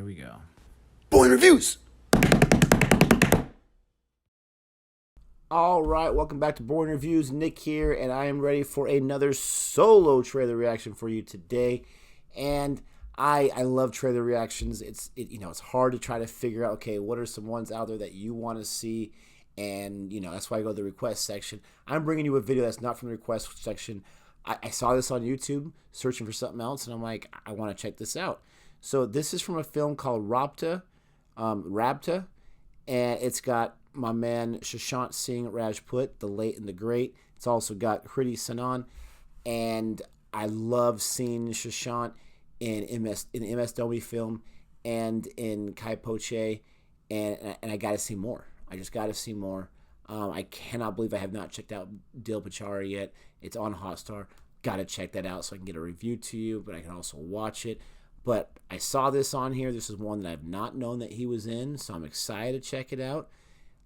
we go. Boring Reviews! All right, welcome back to Boring Reviews. Nick here, and I am ready for another solo trailer reaction for you today. And I love trailer reactions. It's hard to try to figure out, okay, what are some ones out there that you want to see, and that's why I go to the request section. I'm bringing you a video that's not from the request section. I saw this on YouTube, searching for something else, and I'm like, I want to check this out. So this is from a film called Raabta, and it's got my man Sushant Singh Rajput, the late and the great. It's also got Kriti, Sanon, and I love seeing Sushant in MS Dhoni film and in Kai Poche, and I got to see more. I just got to see more. I cannot believe I have not checked out Dil Pachara yet. It's on Hotstar. Got to check that out so I can get a review to you, but I can also watch it. But I saw this on here. This is one that I've not known that he was in, so I'm excited to check it out.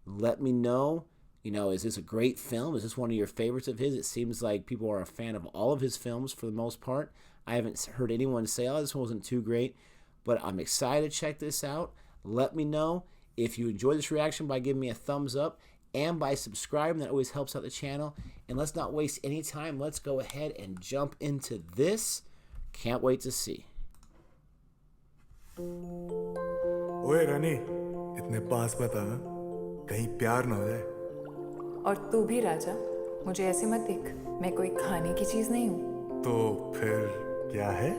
Let me know, is this a great film? Is this one of your favorites of his? It seems like people are a fan of all of his films for the most part. I haven't heard anyone say, oh, this one wasn't too great, but I'm excited to check this out. Let me know if you enjoy this reaction by giving me a thumbs up and by subscribing. That always helps out the channel. And let's not waste any time. Let's go ahead and jump into this. Can't wait to see. ओए रानी, इतने पास मत आ, कहीं प्यार ना हो जाए। और तू भी राजा, मुझे ऐसे मत देख, मैं कोई खाने की चीज नहीं हूँ। तो फिर क्या है?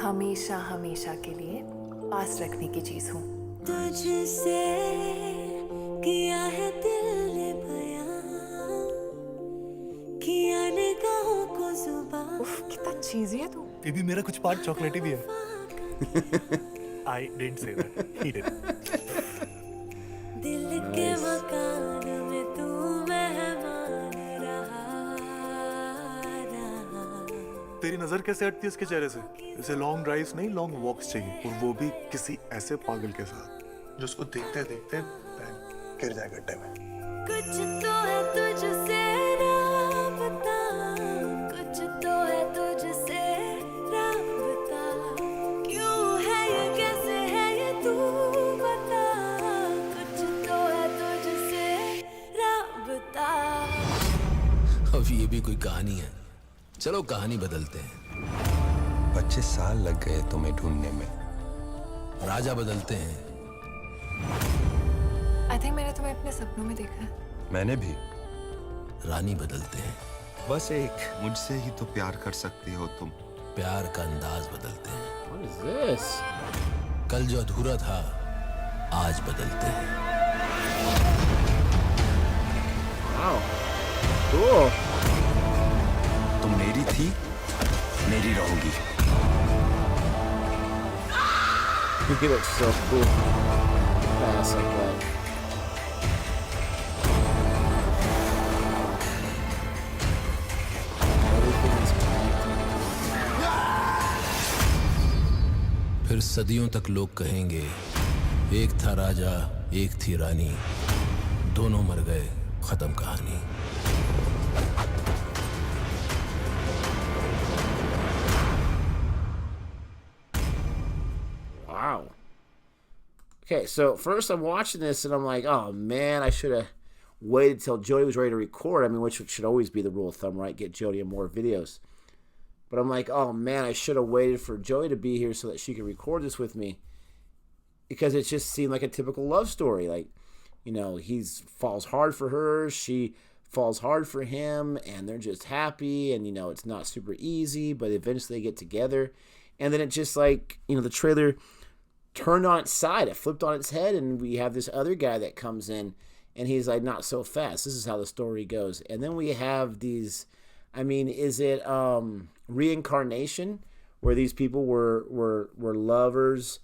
हमेशा हमेशा के लिए पास रखने की चीज हूँ। तुझसे किया है दिल ने बयां, किया निगाहों को जुबान। उफ, कितना चीज़ी है तू। ये भी मेरा कुछ पार्ट चॉकलेटी भी है। I didn't say that. He did. दिल के मकान में तू मेहमान रहा। तेरी नजर कैसे हटती है उसके चेहरे से? इसे लॉन्ग ड्राइव्स नहीं, लॉन्ग वॉक्स चाहिए, और वो भी किसी ऐसे पागल के साथ जो उसको देखते देखते गिर जाए गड्ढे में। कुछ तो है तुझसे राबता, कुछ तो है तुझसे राबता। क्यों है ये, कैसे है ये, तू बता। कुछ तो है तुझसे राबता। अब ये भी कोई कहानी है। चलो कहानी बदलते हैं। 25 साल लग गए तुम्हें ढूंढने में। राजा बदलते हैं। आई थिंक मैंने तुम्हें अपने सपनों में देखा है। मैंने भी। रानी बदलते हैं। बस एक मुझसे ही तो प्यार कर सकती हो तुम। प्यार का अंदाज बदलते हैं। What is this? कल जो अधूरा था आज बदलते हैं। Wow. Cool. तुम मेरी थी, मेरी रहोगी। He looks so cool. Pass like that. Everything's connected. फिर सदियों तक लोग कहेंगे, एक था राजा, एक थी रानी, दोनों मर गए, खत्म कहानी। Wow. Okay, so first I'm watching this and I'm like, oh man, I should have waited till Jody was ready to record. I mean, which should always be the rule of thumb, right? Get Jody in more videos. But I'm like, oh man, I should have waited for Jody to be here so that she could record this with me. Because it just seemed like a typical love story. Like, he falls hard for her, she falls hard for him, and they're just happy, and it's not super easy, but eventually they get together. And then it just like, the trailer turned on its side, it flipped on its head, and we have this other guy that comes in, and he's like, not so fast. This is how the story goes. And then we have these, is it reincarnation, where these people were lovers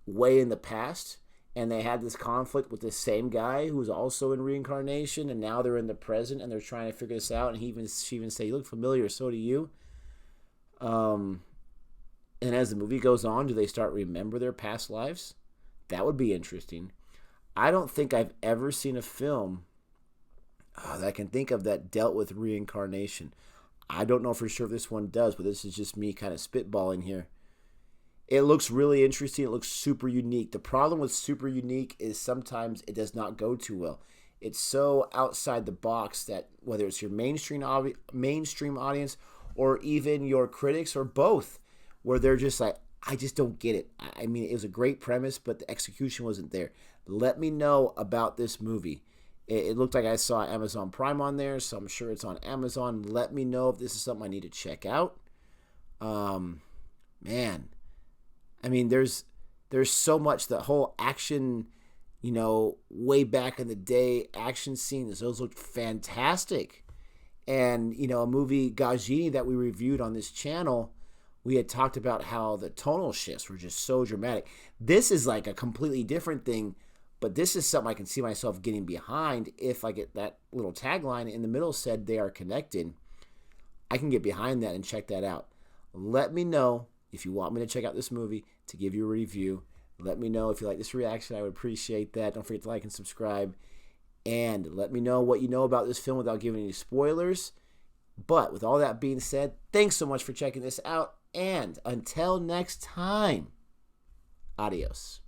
way in the past, and they had this conflict with this same guy who was also in reincarnation, and now they're in the present, and they're trying to figure this out, and she even said, you look familiar, so do you. And as the movie goes on, do they start remember their past lives? That would be interesting. I don't think I've ever seen a film that I can think of that dealt with reincarnation. I don't know for sure if this one does, but this is just me kind of spitballing here. It looks really interesting. It looks super unique. The problem with super unique is sometimes it does not go too well. It's so outside the box that whether it's your mainstream audience or even your critics or both, where they're just like, I just don't get it. I mean, it was a great premise, but the execution wasn't there. Let me know about this movie. It looked like I saw Amazon Prime on there, so I'm sure it's on Amazon. Let me know if this is something I need to check out. Man, I mean, there's so much. The whole action, way back in the day, action scenes, those looked fantastic. And, a movie, Gajini, that we reviewed on this channel, we had talked about how the tonal shifts were just so dramatic. This is like a completely different thing, but this is something I can see myself getting behind if I get that little tagline in the middle said they are connected. I can get behind that and check that out. Let me know if you want me to check out this movie, to give you a review. Let me know if you like this reaction. I would appreciate that. Don't forget to like and subscribe. And let me know what you know about this film without giving any spoilers. But with all that being said, thanks so much for checking this out. And until next time, adios.